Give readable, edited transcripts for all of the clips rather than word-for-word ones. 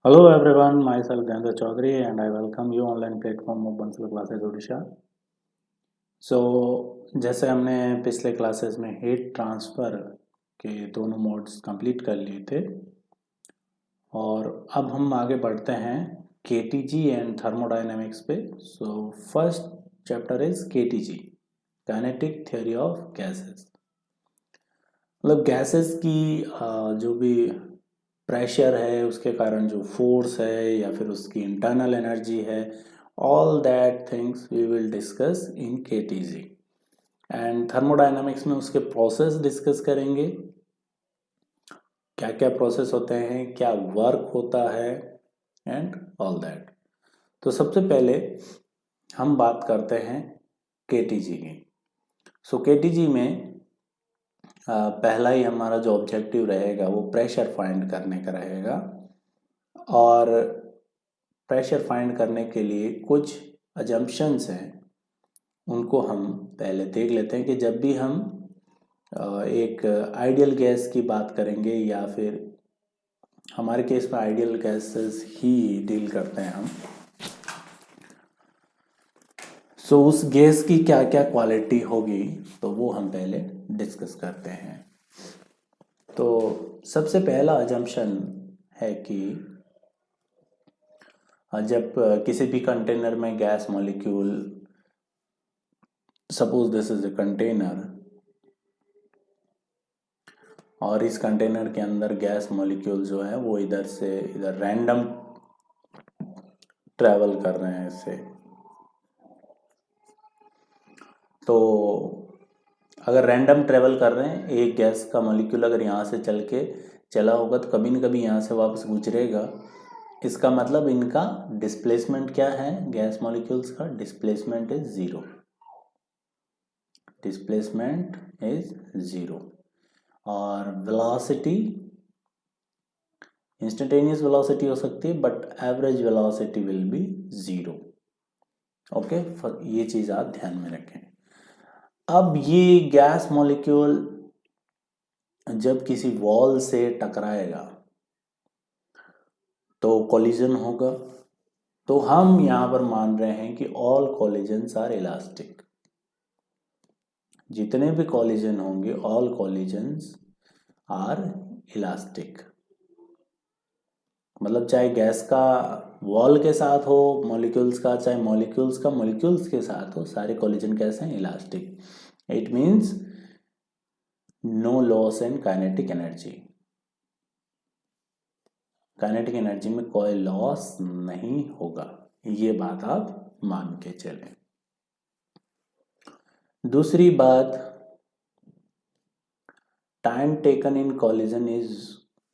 Hello everyone, myself Gandha Chaudhary and I welcome you online platform of Bansal Classes Odisha. जैसे हमने पिछले classes में heat transfer के दोनों मोड्स कंप्लीट कर लिए थे और अब हम आगे बढ़ते हैं केटीजी एंड थर्मोडायनेमिक्स पे। First chapter is KTG, kinetic theory of gases. मतलब गैसेस की जो भी प्रेशर है उसके कारण जो फोर्स है या फिर उसकी इंटरनल एनर्जी है, all that things we will discuss in KTG. And thermodynamics में उसके प्रोसेस डिस्कस करेंगे, क्या क्या प्रोसेस होते हैं, क्या वर्क होता है एंड ऑल दैट। तो सबसे पहले हम बात करते हैं केटीजी की। केटीजी में पहला ही हमारा जो ऑब्जेक्टिव रहेगा वो प्रेशर फाइंड करने का रहेगा। और प्रेशर फाइंड करने के लिए कुछ अजम्पशंस हैं, उनको हम पहले देख लेते हैं कि जब भी हम एक आइडियल गैस की बात करेंगे या फिर हमारे केस में आइडियल गैसेस ही डील करते हैं हम। उस गैस की क्या क्या क्वालिटी होगी तो वो हम पहले डिस्कस करते हैं। तो सबसे पहला अजम्पशन है कि जब किसी भी कंटेनर में gas molecule, suppose this is a container और इस कंटेनर के अंदर गैस मॉलिक्यूल जो है वो इधर से इधर रैंडम ट्रैवल कर रहे हैं इससे। तो अगर रैंडम ट्रैवल कर रहे हैं, एक गैस का मॉलिक्यूल अगर यहाँ से चल के चला होगा तो कभी न कभी यहाँ से वापस गुजरेगा। इसका मतलब इनका डिस्प्लेसमेंट क्या है, गैस मॉलिक्यूल्स का displacement is zero. Displacement is zero. और वेलोसिटी इंस्टेंटेनियस वेलोसिटी हो सकती है but average velocity will be zero. Okay, ये चीज़ आप ध्यान में रखें। अब ये गैस मॉलिक्यूल जब किसी वॉल से टकराएगा तो कोलिजन होगा। तो हम यहाँ पर मान रहे हैं कि ऑल कोलिजन्स आर इलास्टिक। जितने भी कोलिजन होंगे ऑल कोलिजन्स आर इलास्टिक। मतलब चाहे गैस का वॉल के साथ हो मॉलिक्यूल्स का, चाहे मॉलिक्यूल्स का मॉलिक्यूल्स के साथ हो, सारे कोलिजन कैसे हैं, elastic. It means no loss in kinetic energy. Kinetic energy में कोई लॉस नहीं होगा, ये बात आप मान के चलें। दूसरी बात, time taken in collision is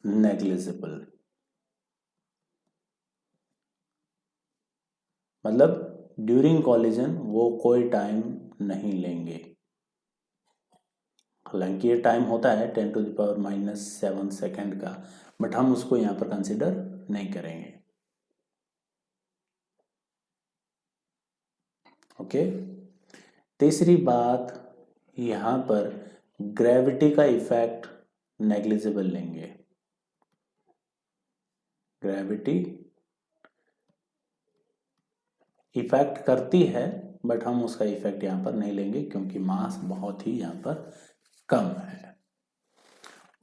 negligible. मतलब ड्यूरिंग कॉलिजन वो कोई टाइम नहीं लेंगे। हालांकि ये टाइम होता है 10⁻⁻⁷ सेकेंड का, बट हम उसको यहाँ पर कंसिडर नहीं करेंगे। ओके। तीसरी बात, यहाँ पर ग्रेविटी का इफेक्ट नेग्लिजिबल लेंगे। ग्रेविटी इफेक्ट करती है बट हम उसका इफेक्ट यहाँ पर नहीं लेंगे क्योंकि मास बहुत ही यहाँ पर कम है।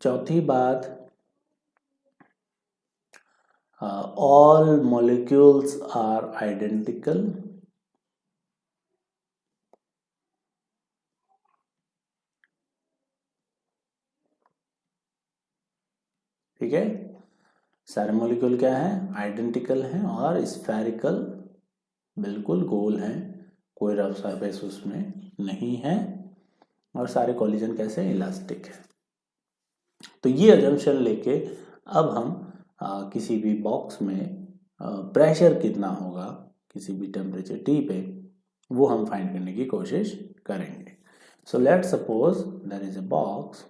चौथी बात, ऑल मॉलिक्यूल्स आर आइडेंटिकल। ठीक है, सारे मॉलिक्यूल क्या हैं, आइडेंटिकल हैं और स्फेरिकल, बिल्कुल गोल हैं, कोई रफ सरफेस उसमें नहीं है और सारे कोलिजन कैसे, इलास्टिक है। तो ये अजम्पशन लेके अब हम किसी भी बॉक्स में प्रेशर कितना होगा किसी भी टेम्परेचर टी पे, वो हम फाइंड करने की कोशिश करेंगे। So let suppose there is a box.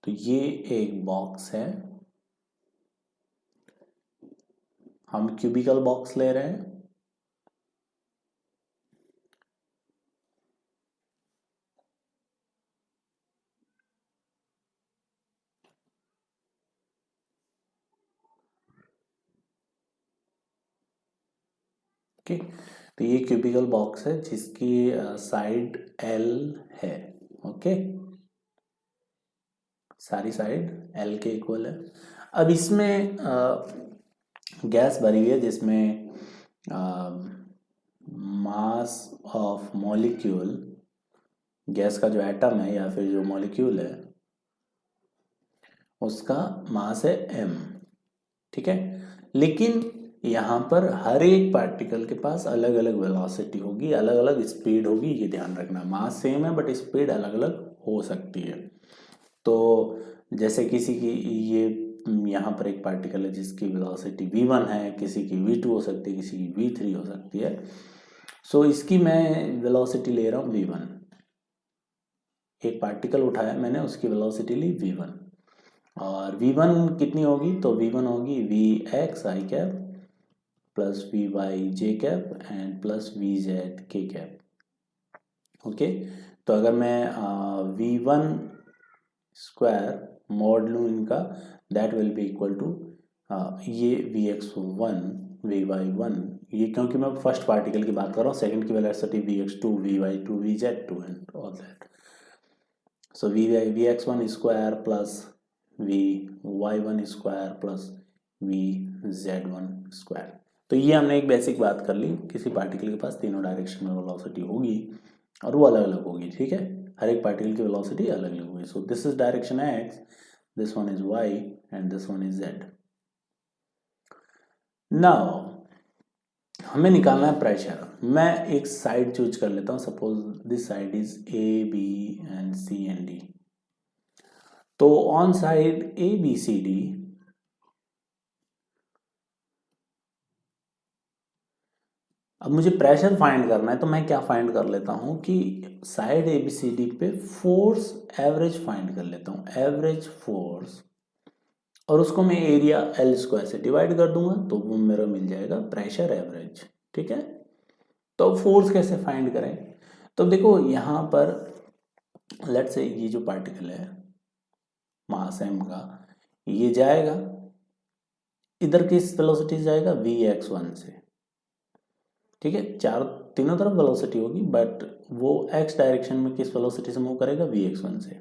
तो ये एक बॉक्स है, हम क्यूबिकल बॉक्स ले रहे हैं। ओके, तो ये क्यूबिकल बॉक्स है जिसकी साइड L है। ओके, सारी साइड L के इक्वल है। अब इसमें गैस भरी हुई है जिसमें मास ऑफ मॉलिक्यूल, गैस का जो एटम है या फिर जो मॉलिक्यूल है उसका मास है m। ठीक है, लेकिन यहाँ पर हर एक पार्टिकल के पास अलग अलग वेलोसिटी होगी, अलग अलग स्पीड होगी, ये ध्यान रखना। मास सेम है बट स्पीड अलग अलग हो सकती है। तो जैसे किसी की ये यहाँ पर एक पार्टिकल है जिसकी वेलोसिटी v1 है, किसी की v2 हो सकती है, किसी की v3 हो सकती है। सो इसकी मैं वेलोसिटी ले रहा हूँ v1। एक पार्टिकल उठाया मैंने, उसकी वेलोसिटी ली v1, और v1 कितनी होगी? तो v1 होगी vx i cap plus vy j cap and plus vz k cap. Okay, तो अगर मैं v1 स्क्वायर मॉड लूँ इनका, that will be equal to ये vx1 vy1, ये क्योंकि मैं फर्स्ट पार्टिकल की बात कर रहा हूँ, सेकंड की velocity vx2 vy2 vz2 and all that. So vx1 square plus vy1 square plus vz1 square. तो ये हमने एक बेसिक बात कर ली, किसी पार्टिकल के पास तीनों डायरेक्शन में वेलोसिटी होगी और वो अलग अलग होगी। ठीक है, हर एक पार्टिकल की वेलोसिटी अलग अलग होगी। सो this is direction x, this one is y and this one is z। Now हमें निकालना है प्रेशर। मैं एक साइड चूज कर लेता हूं, suppose this side is A B and C and D। तो on side A B C D अब मुझे प्रेशर फाइंड करना है, तो मैं क्या फाइंड कर लेता हूं कि साइड ABCD पे फोर्स एवरेज फाइंड कर लेता हूं, एवरेज फोर्स, और उसको मैं एरिया L स्क्वायर से डिवाइड कर दूंगा तो वो मेरा मिल जाएगा प्रेशर एवरेज। ठीक है, तो फोर्स कैसे फाइंड करें? तो देखो यहाँ पर लेट्स से ये जो पार्टिकल है मास m का, ये जाएगा इधर किस वेलोसिटी से जाएगा? vx1 से। ठीक है, तीनों तरफ वेलोसिटी होगी बट वो x डायरेक्शन में किस वेलोसिटी से मूव करेगा? vx1 से।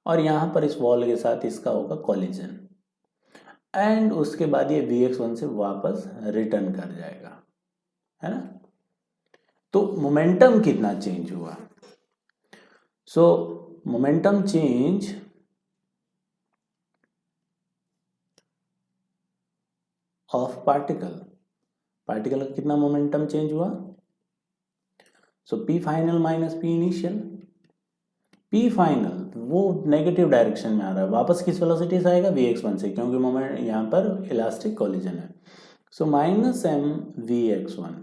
और यहाँ पर इस वॉल के साथ इसका होगा कॉलिजन, एंड उसके बाद ये vx1 से वापस रिटर्न कर जाएगा, है ना। तो मोमेंटम कितना चेंज हुआ? So momentum change of particle का कितना मोमेंटम चेंज हुआ? So P final minus P initial. P final वो नेगेटिव डायरेक्शन में आ रहा है, वापस किस वेलोसिटी से आएगा? vx1 से, क्योंकि मोमेंट यहाँ पर इलास्टिक कॉलिजन है। सो माइनस m vx1,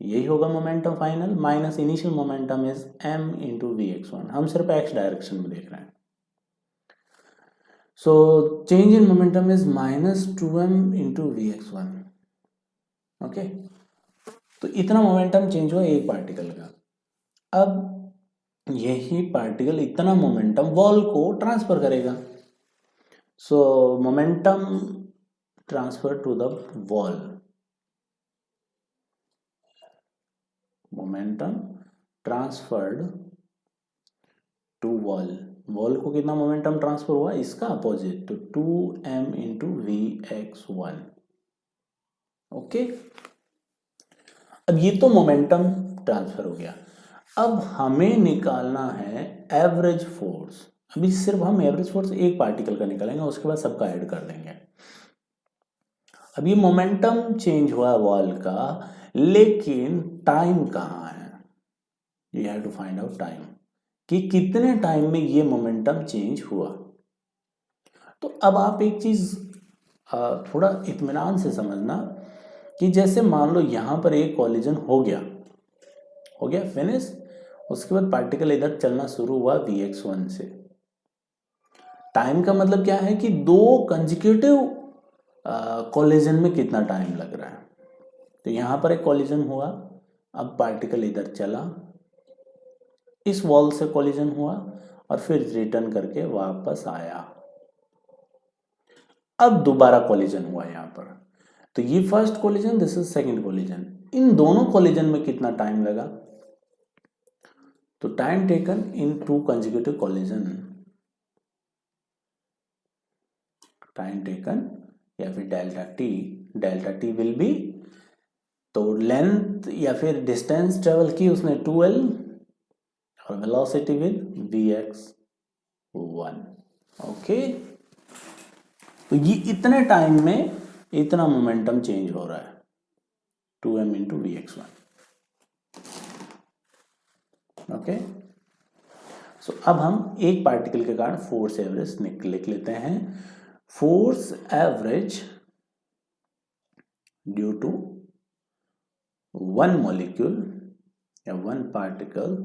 यही होगा momentum final, minus initial momentum is m into vx1। हम सिर्फ x डायरेक्शन में देख रहे हैं। So change in momentum is minus 2m into vx1। Okay, तो इतना मोमेंटम चेंज हुआ एक पार्टिकल का। अब यही पार्टिकल इतना मोमेंटम वॉल को ट्रांसफर करेगा। So momentum transfer to the wall, momentum transferred to wall, wall को कितना मोमेंटम ट्रांसफर हुआ? इसका अपोजिट, तो 2m इंटू vx1। ओके, अब ये तो मोमेंटम ट्रांसफर हो गया। अब हमें निकालना है एवरेज फोर्स। अभी सिर्फ हम एवरेज फोर्स एक पार्टिकल का निकालेंगे, उसके बाद सबका ऐड कर देंगे। अब ये मोमेंटम चेंज हुआ वॉल का, लेकिन टाइम कहाँ है? You have to find out time, कि कितने टाइम में ये मोमेंटम चेंज हुआ। तो अब आप एक चीज थोड़ा इत्मीनान से समझना, कि जैसे मान लो यहां पर एक कॉलिजन हो गया फिनिश, उसके बाद पार्टिकल इधर चलना शुरू हुआ vx1 से। टाइम का मतलब क्या है कि दो कंसेक्यूटिव कॉलिजन में कितना टाइम लग रहा है। तो यहां पर एक कॉलिजन हुआ, अब पार्टिकल इधर चला, इस वॉल से कॉलिजन हुआ और फिर रिटर्न करके वापस आया। अब दोबारा कॉलिजन हुआ यहां पर, तो ये first collision, this is second collision. इन दोनों कोलिजन में कितना टाइम लगा? तो time taken in two consecutive collision, time taken या फिर डेल्टा टी विल बी, तो लेंथ या फिर डिस्टेंस ट्रेवल की उसने 2l और वेलोसिटी विल vx1। ओके, तो ये इतने टाइम में इतना मोमेंटम चेंज हो रहा है, 2m into vx1। Okay, so अब हम एक पार्टिकल के कारण फोर्स एवरेज लिख लेते हैं। Force average due to one molecule या one particle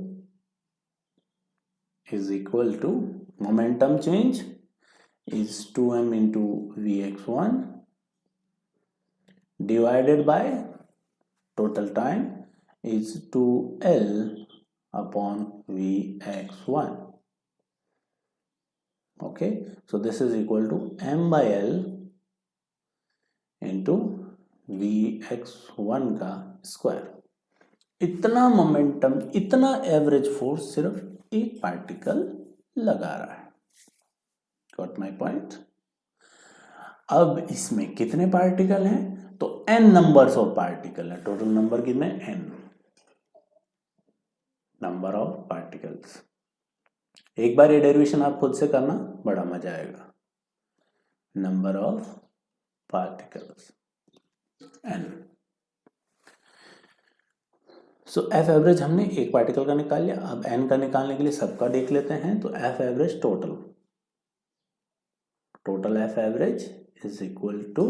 is equal to momentum change is 2m into vx1 divided by total time is 2l upon vx1. Okay, so this is equal to m by l into vx1 का square. इतना momentum, इतना average force सिर्फ एक particle लगा रहा है। Got my point? अब इसमें कितने पार्टिकल हैं? तो n नंबर्स ऑफ पार्टिकल है। टोटल नंबर कितने? n number of particles. एक बार ये डेरिवेशन आप खुद से करना, बड़ा मजा आएगा। Number of particles n। So F average हमने एक पार्टिकल का निकाल लिया। अब n का निकालने के लिए सबका देख लेते हैं। तो F average total F average is equal to,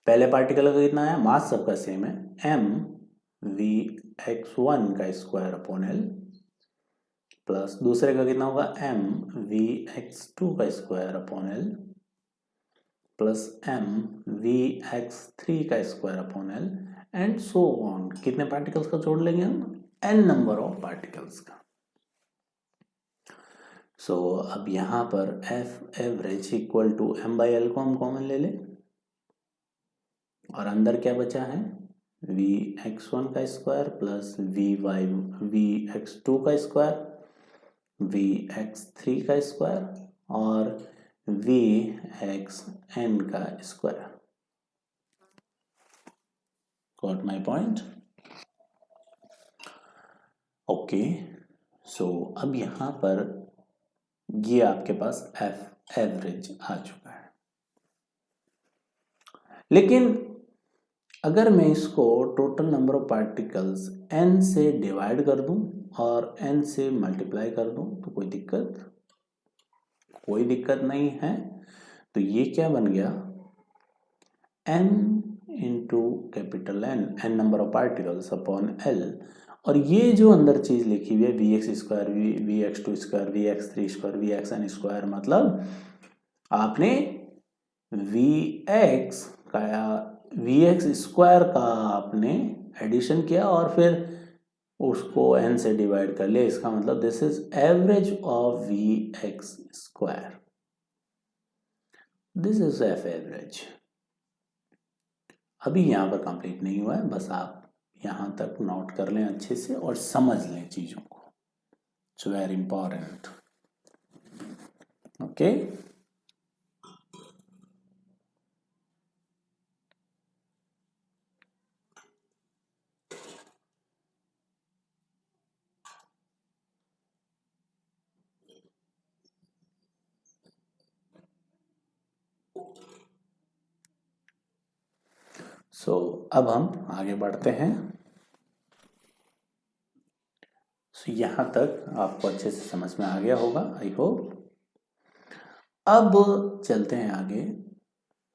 पहले पार्टिकल का कितना है? मास सबका सेम है, m vx1 का स्क्वायर अपॉन l प्लस दूसरे का कितना होगा? m vx2 का square upon l plus m vx3 का square upon l and so on. कितने पार्टिकल्स का जोड़ लेंगे हम? n नंबर ऑफ पार्टिकल्स का। सो अब यहां पर F average equal to m by l को हम कॉमन ले लें और अंदर क्या बचा है? vx1 का स्क्वायर प्लस vx2 का स्क्वायर, vx3 का स्क्वायर और vxn का स्क्वायर। Got my point? Okay, so अब यहां पर ये आपके पास एफ एवरेज आ चुका है। लेकिन अगर मैं इसको total number of particles n से डिवाइड कर दूं और n से मल्टीप्लाई कर दूं तो कोई दिक्कत नहीं है। तो ये क्या बन गया? n into capital n number of particles upon l, और ये जो अंदर चीज लिखी हुई है vx square, vx2 square, vx3 square, vxn square, मतलब आपने vx स्क्वायर का आपने एडिशन किया और फिर उसको n से डिवाइड कर लिया। इसका मतलब this is average of vx square, this is F average. अभी यहां पर कंप्लीट नहीं हुआ है, बस आप यहां तक नोट कर लें अच्छे से और समझ लें चीजों को। It's very important. Okay, so अब हम आगे बढ़ते हैं। सो यहां तक आपको अच्छे से समझ में आ गया होगा, आई होप। अब चलते हैं आगे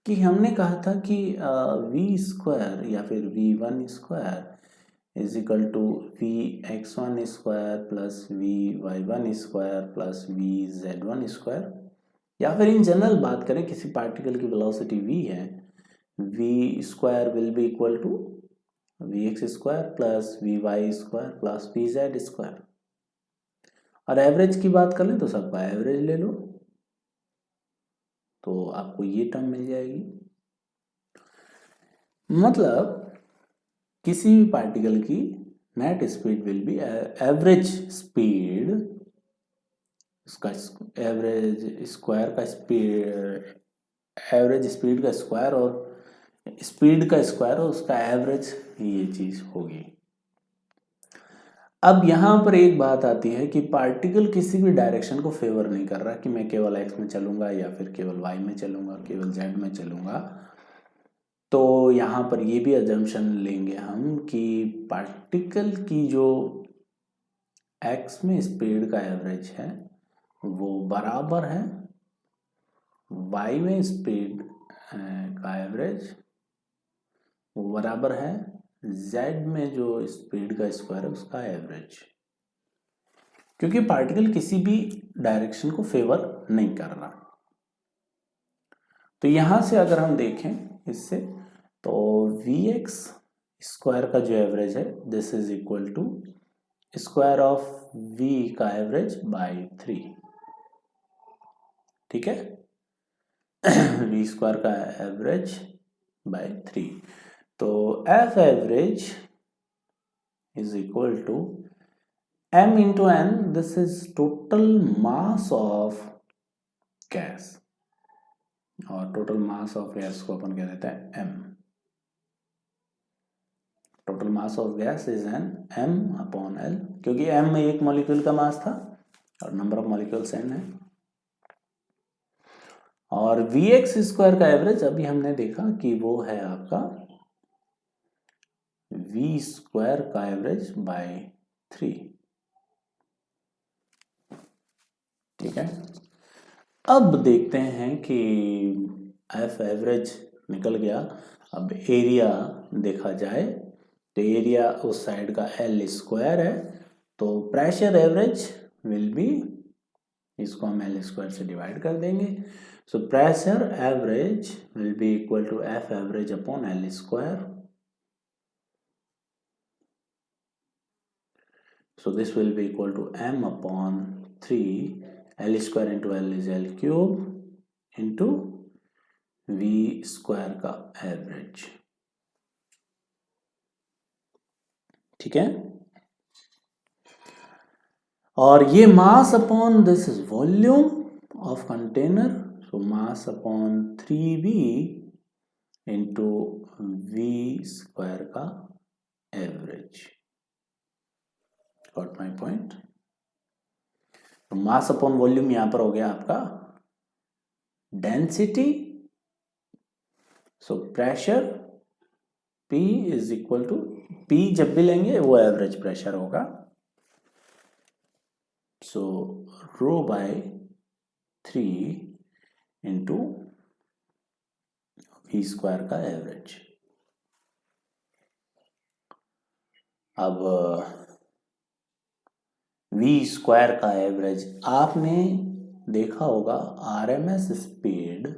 कि हमने कहा था कि वी स्क्वायर या फिर v1 square is equal to vx1 square plus vy1 square plus vz1 square, या फिर इन जनरल बात करें किसी पार्टिकल की वेलोसिटी v है, v square will be equal to vx square plus vy square plus vz square. और average की बात कर लें तो सबका एवरेज ले लो तो आपको ये टर्म मिल जाएगी। मतलब किसी भी पार्टिकल की net speed will B average speed, उसका एवरेज स्क्वायर का स्पीड, एवरेज स्पीड का स्क्वायर और स्पीड का स्क्वायर और उसका एवरेज, ये चीज होगी। अब यहां पर एक बात आती है कि पार्टिकल किसी भी डायरेक्शन को फेवर नहीं कर रहा कि मैं केवल एक्स में चलूंगा या फिर केवल वाई में चलूंगा, केवल जेड में चलूंगा। तो यहां पर ये भी अजम्पशन लेंगे हम कि पार्टिकल की जो एक्स में स्पीड का एवरेज है वो बराबर है वाई में स्पीड का एवरेज, वो बराबर है जेड में जो स्पीड का स्क्वायर है उसका एवरेज, क्योंकि पार्टिकल किसी भी डायरेक्शन को फेवर नहीं कर रहा। तो यहां से अगर हम देखें इससे, तो वी एक्स स्क्वायर का जो एवरेज है this is equal to square of V का एवरेज बाय 3, ठीक है। वी स्क्वायर का एवरेज बाय 3, तो F average is equal to m into n, this is total mass of gas, और total mass of gas को अपन कह देते हैं m। Total mass of gas is an m upon l, क्योंकि m में एक molecule का मास था और नंबर ऑफ मॉलिक्यूल्स n है। और vx स्क्वायर का एवरेज अभी हमने देखा कि वो है आपका v स्क्वायर का एवरेज बाय 3, ठीक है। अब देखते हैं कि एफ एवरेज निकल गया। अब एरिया देखा जाए तो एरिया उस साइड का एल स्क्वायर है, तो प्रेशर एवरेज विल बी, इसको हम एल स्क्वायर से डिवाइड कर देंगे। So pressure average will be equal to F average upon L square. So this will be equal to m upon 3, L square into L is L cube into V square का average, ठीक है। और ये mass upon this is volume of container, so mass upon 3v into V square का average. Got my point. तो mass upon volume यहां पर हो गया आपका density, so pressure P is equal to, P जब भी लेंगे वो एवरेज प्रेशर होगा, so rho by 3 into V square का एवरेज। अब वी स्क्वायर का एवरेज आपने देखा होगा आरएमएस स्पीड,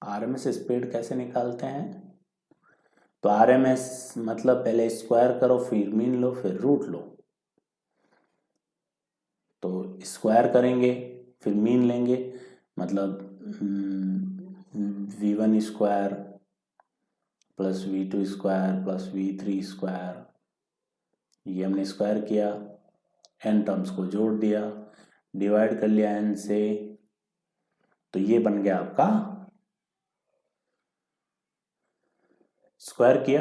आरएमएस स्पीड कैसे निकालते हैं। तो आरएमएस मतलब पहले स्क्वायर करो फिर मीन लो फिर रूट लो, तो स्क्वायर करेंगे फिर मीन लेंगे, मतलब v1 square plus v2 square plus v3 square, ये हमने स्क्वायर किया, n टर्म्स को जोड़ दिया, डिवाइड कर लिया n से, तो ये बन गया आपका, स्क्वायर किया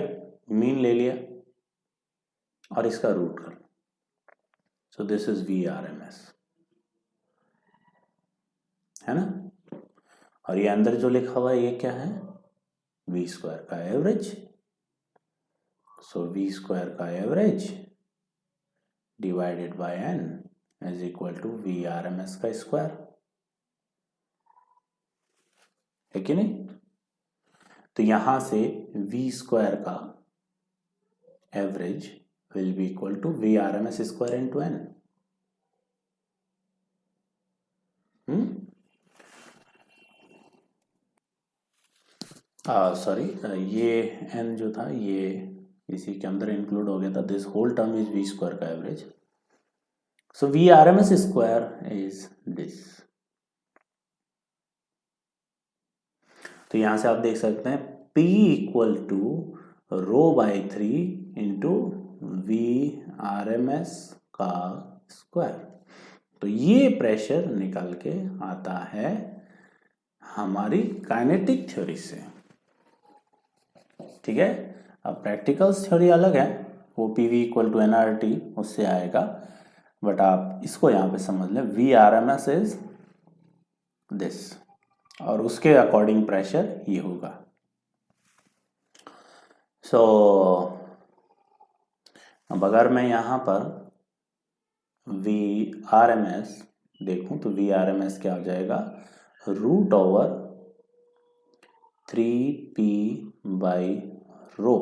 मीन ले लिया और इसका रूट कर, so this is V R M S, है ना। और ये अंदर जो लिखा हुआ है ये क्या है, वी स्क्वायर का एवरेज, सो वी स्क्वायर का average divided by N is equal to V R M S का स्क्वायर, है कि नहीं। तो यहां से वी स्क्वायर का average will be equal to V R M S square into N. Sorry, ये n जो था ये इसी के अंदर इंक्लूड हो गया था, this whole term is V square का average, so V R M S square is this. तो यहाँ से आप देख सकते हैं P equal to rho by 3 into VRMS का स्क्वायर। तो ये प्रेशर निकल के आता है हमारी काइनेटिक थ्योरी से, ठीक है। अब प्रैक्टिकल्स थ्योरी अलग है, वो PV इक्वल टू NRT उससे आएगा, बट आप इसको यहाँ पे समझ लें VRMS इज दिस, और उसके अकॉर्डिंग प्रेशर ये होगा। सो अब अगर मैं यहाँ पर VRMS देखूं तो VRMS क्या हो जाएगा, रूट ओवर 3P बाई रो।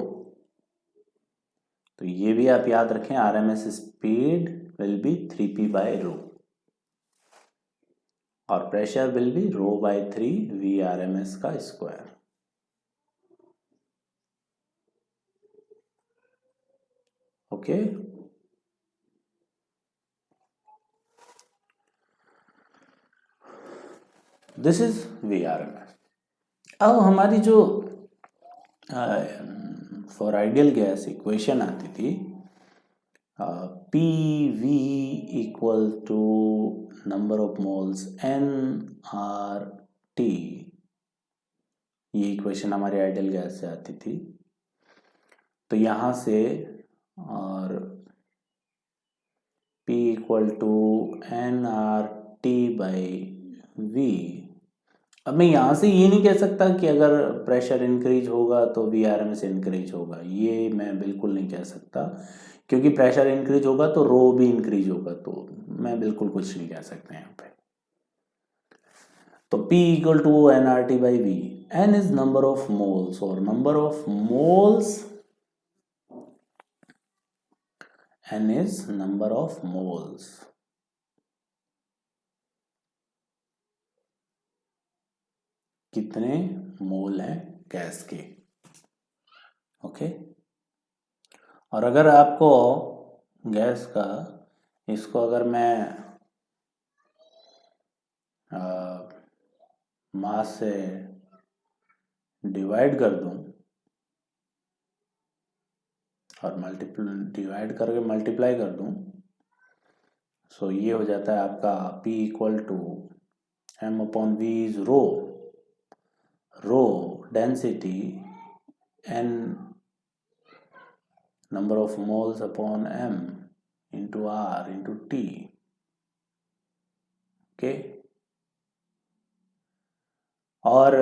तो ये भी आप याद रखें, RMS speed will be 3P by rho और pressure will be rho by 3 VRMS का square. Okay, this is VRMS। अब हमारी जो फॉर आइडियल गैस इक्वेशन आती थी PV equal to number of moles NRT, ये इक्वेशन हमारी आइडियल गैस से आती थी। तो यहाँ से और P equal to NRT by V। अब मैं यहाँ से ये नहीं कह सकता कि अगर प्रेशर इंक्रीज होगा तो VRMS इंक्रीज होगा, ये मैं बिल्कुल नहीं कह सकता, क्योंकि प्रेशर इंक्रीज होगा तो रो भी इंक्रीज होगा, तो मैं बिल्कुल कुछ नहीं कह सकता यहाँ पे। तो P equal to NRT by V, N is number of moles, और number of moles N is number of moles. कितने मोल हैं गैस के, ओके। और अगर आपको गैस का इसको अगर मैं मास से डिवाइड कर दूं और डिवाइड करके मल्टीप्लाई कर दूं, सो ये हो जाता है आपका P equal to M upon V is rho, rho density N number of moles upon M into R into T, okay. और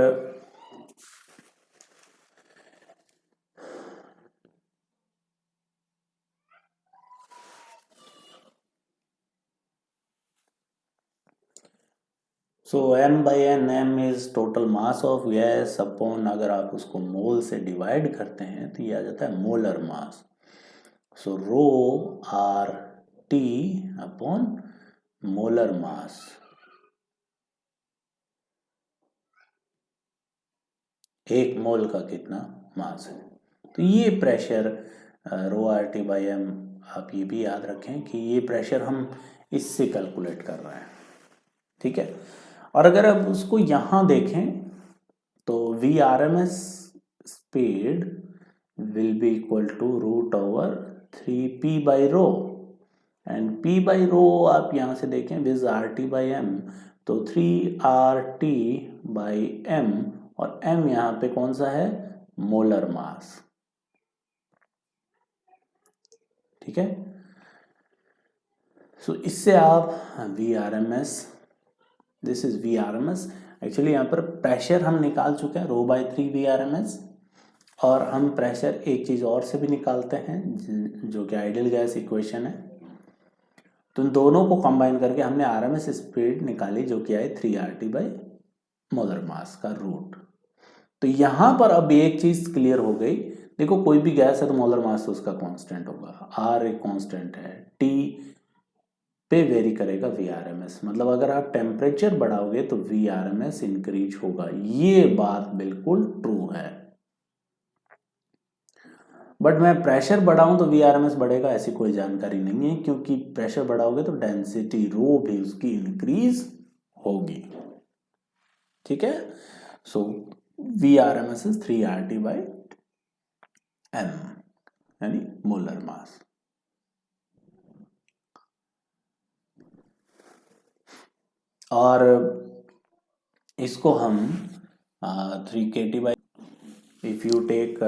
so M by N, M is total mass of gas upon, अगर आप उसको मोल से divide करते हैं तो ये आ जाता है molar mass. So rho R T upon molar mass. एक मोल का कितना मास है, तो ये pressure rho R T by M, आप ये भी याद रखें कि ये प्रेशर हम इससे कैलकुलेट कर रहे हैं, ठीक है। और अगर आप उसको यहाँ देखें तो VRMS speed will be equal to root over 3P by rho, and P by rho आप यहाँ से देखें विज RT बाई M, तो 3RT बाई M, और M यहाँ पे कौन सा है, मोलर मास, ठीक है। सो इससे आप VRMS, this is VRMS, actually यहाँ पर प्रेशर हम निकाल चुके हैं रो बाई 3 VRMS, और हम प्रेशर एक चीज और से भी निकालते हैं जो कि आइडियल गैस इक्वेशन है। तो इन दोनों को कंबाइन करके हमने RMS स्पीड निकाली जो कि आई 3RT बाई मोलर मास का रूट। तो यहां पर अब एक चीज क्लियर हो गई, देखो कोई भी गैस है तो मोलर मास तो उसका कांस्टेंट होगा, R एक कांस्टेंट है, T पे वेरी करेगा VRMS, मतलब अगर आप टेम्परेचर बढ़ाओगे तो VRMS इंक्रीज होगा, ये बात बिल्कुल ट्रू है। बट मैं प्रेशर बढ़ाऊं तो VRMS बढ़ेगा, ऐसी कोई जानकारी नहीं है, क्योंकि प्रेशर बढ़ाओगे तो डेंसिटी रो भी उसकी इंक्रीज होगी, ठीक है। So VRMS is 3RT by M, यानी मोलर मास। और इसको हम 3kT by, if you take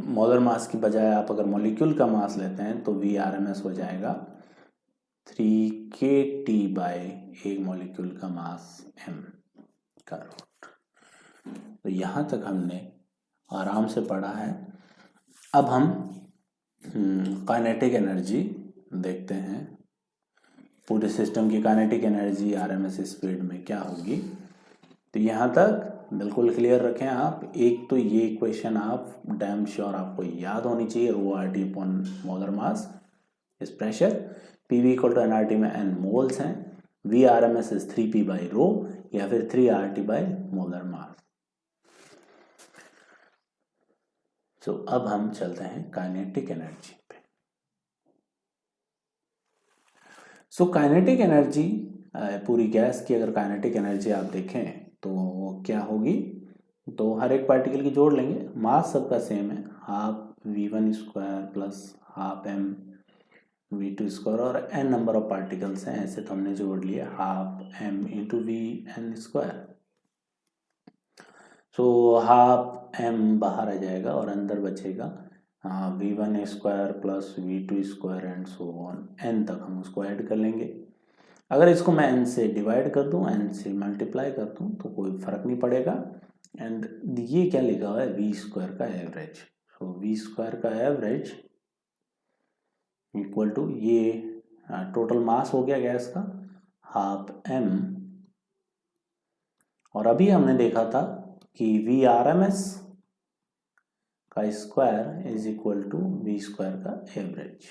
molar mass की बजाय आप अगर मॉलिक्यूल का मास लेते हैं तो VRMS हो जाएगा 3kT बाई एक मॉलिक्यूल का मास M का रूट। तो यहाँ तक हमने आराम से पढ़ा है। अब हम काइनेटिक एनर्जी देखते हैं। पूरे सिस्टम की काइनेटिक एनर्जी RMS स्पीड में क्या होगी। तो यहाँ तक बिल्कुल क्लियर रखें आप। एक तो ये इक्वेशन आप डैम श्योर आपको याद होनी चाहिए, rho R T upon molar mass is pressure, PV equal to NRT में N मोल्स हैं, VRMS is 3P by rho या फिर 3RT बाई मोलर मास। तो अब हम चलते हैं काइनेटिक एनर्जी पे। सो काइनेटिक एनर्जी, पूरी गैस की अगर काइनेटिक एनर्जी आप देखें तो वो क्या होगी। तो हर एक पार्टिकल की जोड़ लेंगे, मास सबका सेम है, half V1 square plus half M V2 square, और n नंबर ऑफ पार्टिकल्स हैं, ऐसे तो हमने जोड़ लिए half M into VN square. So half M बाहर आ जाएगा और अंदर बचेगा V1 square plus V2 square and so on, n तक हम उसको ऐड कर लेंगे। अगर इसको मैं n से डिवाइड कर दूं, n से मल्टीप्लाई कर दूं तो कोई फर्क नहीं पड़ेगा। एंड ये क्या लिखा हुआ है, V स्क्वायर का एवरेज। सो V स्क्वायर का एवरेज इक्वल टू ये टोटल मास हो गया गैस का हाफ M, और अभी हमने देखा था कि VRMS का square is equal to V square का average.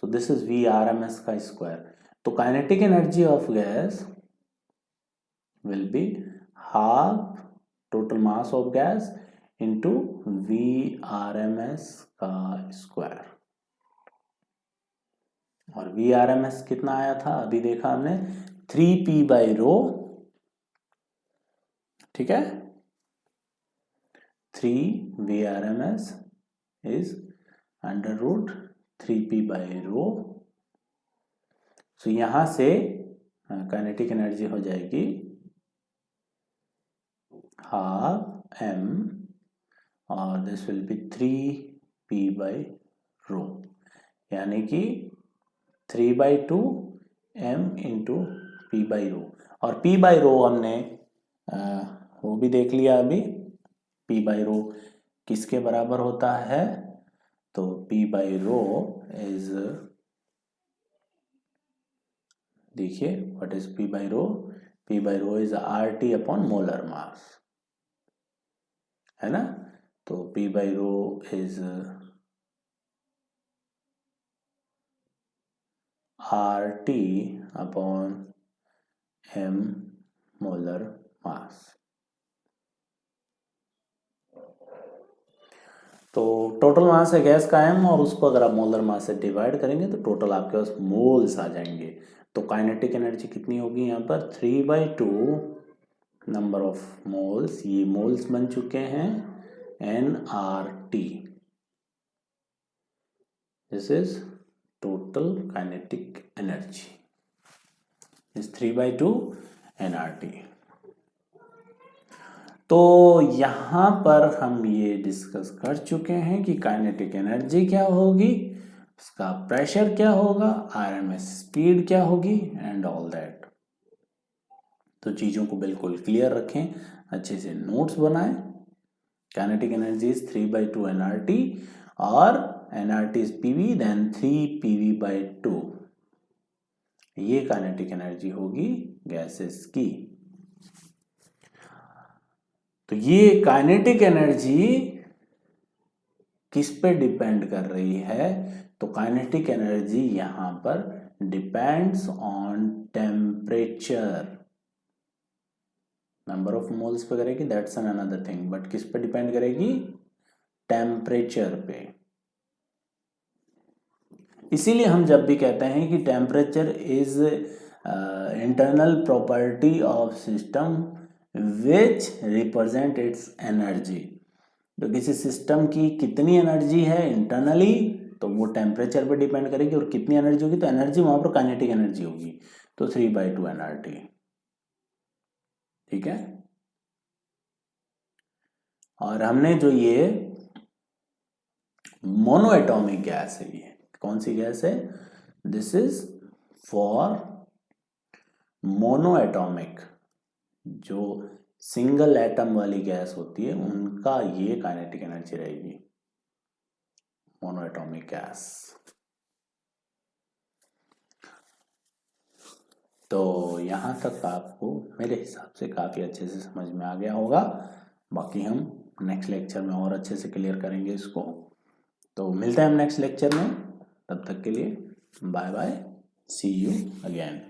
So this is VRMS का स्क्वायर। तो kinetic energy of gas will be half total mass of gas into VRMS का स्क्वायर। और VRMS कितना आया था अभी देखा हमने, 3P बाई रो, ठीक है। 3 VRMS is under root 3P by rho. So यहां से काइनेटिक एनर्जी हो जाएगी हाफ M और this will be 3P by rho, यानी कि 3/2 M into P by rho. और P बाई रो हमने वो भी देख लिया अभी, P बाई रो किसके बराबर होता है। तो P बाई रो इज, देखिए what is P by row, P by row is RT upon molar मास, है ना। तो P by row is RT upon M molar mass. तो टोटल मास है गैस का M, और उसको अगर आप मोलर मास से डिवाइड करेंगे तो टोटल आपके पास मोल्स आ जाएंगे। तो काइनेटिक एनर्जी कितनी होगी यहाँ पर, 3/2 नंबर ऑफ मोल्स, ये मोल्स बन चुके हैं NRT। This is total kinetic energy is 3/2 NRT। तो यहां पर हम ये डिस्कस कर चुके हैं कि काइनेटिक एनर्जी क्या होगी, उसका प्रेशर क्या होगा, RMS स्पीड क्या होगी एंड ऑल दैट। तो चीजों को बिल्कुल क्लियर रखें, अच्छे से नोट्स बनाएं। काइनेटिक एनर्जी इज 3/2 NRT और NRT is PV then 3PV/2। ये काइनेटिक एनर्जी होगी गैसेस की। तो ये काइनेटिक एनर्जी किस पे डिपेंड कर रही है, तो काइनेटिक एनर्जी यहां पर depends on temperature. Number of moles पे करेगी that's an another thing, but किस पे डिपेंड करेगी, टेम्परेचर पे। इसीलिए हम जब भी कहते हैं कि temperature is internal property of system which represent it's energy. तो किसी सिस्टम की कितनी एनर्जी है इंटरनली, तो वो टेम्परेचर पे डिपेंड करेगी, और कितनी एनर्जी होगी, तो एनर्जी वहां पर काइनेटिक एनर्जी होगी, तो 3/2 nRT। ठीक है। और हमने जो ये मोनोएटॉमिक गैस है, ये कौन सी गैस है, दिस इज फॉर मोनोएटॉमिक, जो सिंगल एटम वाली गैस होती है उनका ये काइनेटिक एनर्जी रहेगी, मोनोएटॉमिक गैस। तो यहां तक आपको मेरे हिसाब से काफी अच्छे से समझ में आ गया होगा। बाकी हम नेक्स्ट लेक्चर में और अच्छे से क्लियर करेंगे इसको। तो मिलते हैं हम नेक्स्ट लेक्चर में, तब तक के लिए bye bye, see you again.